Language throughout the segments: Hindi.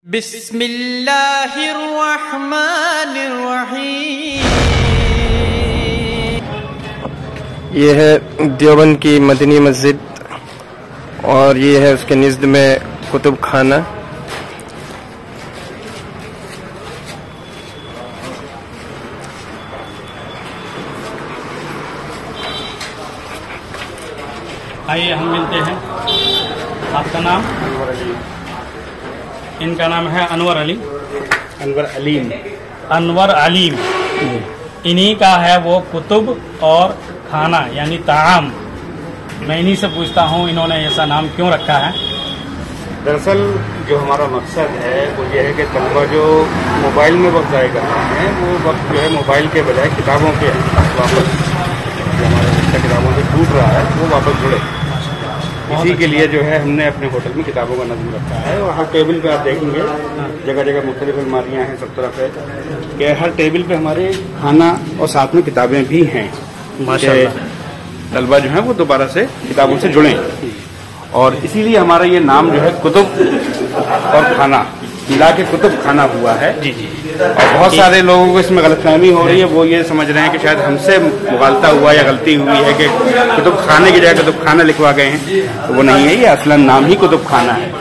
बिस्मिल्लाहिर्रहमानिर्रहीम। ये है देवबंद की मदनी मस्जिद और ये है उसके निज़्द में कुतुब खाना। आइए हम मिलते हैं। आपका नाम? अनवर अली। इनका नाम है अनवर अली। अनवर अलीम। अनवर अलीम। इन्हीं का है वो कुतुब और खाना यानी ताआम। मैं इन्हीं से पूछता हूँ इन्होंने ऐसा नाम क्यों रखा है। दरअसल जो हमारा मकसद है वो ये है कि तलबा जो मोबाइल में वक्त ज़ाया कर रहे हैं वो वक्त जो है मोबाइल के बजाय किताबों के वापस, जो हमारा रिश्ता किताबों से टूट रहा है वो वापस जुड़े। इसी के लिए जो है हमने अपने होटल में किताबों का नज़्म रखा है। और हर टेबल पे आप देखेंगे जगह जगह मुख्तलिफ अलमारियाँ हैं सब तरफ है कि हर टेबल पे हमारे खाना और साथ में किताबें भी हैं। माशाअल्लाह तलबा जो है वो दोबारा से किताबों से जुड़ें और इसीलिए हमारा ये नाम जो है कुतुब और खाना मिला के कुतुब खाना हुआ है। जी जी। और बहुत सारे लोगों को इसमें गलतफहमी हो रही है, वो ये समझ रहे हैं कि शायद हमसे मुगालता हुआ या गलती हुई है कि कुतुब खाने की जगह कुतुब खाना लिखवा गए हैं, तो वो नहीं है। ये असलन नाम ही कुतुब खाना है।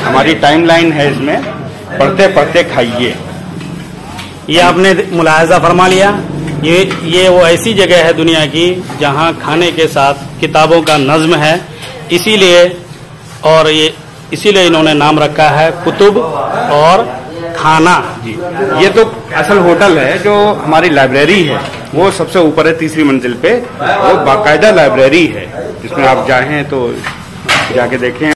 हमारी टाइमलाइन है इसमें, पढ़ते पढ़ते खाइए। ये आपने मुलाहजा फरमा लिया। ये वो ऐसी जगह है दुनिया की जहाँ खाने के साथ किताबों का नज्म है, इसीलिए इन्होंने नाम रखा है कुतुब और खाना। जी, ये तो असल होटल है। जो हमारी लाइब्रेरी है वो सबसे ऊपर है, तीसरी मंजिल पे। वो बाकायदा लाइब्रेरी है जिसमें आप जाएं तो जाके देखें।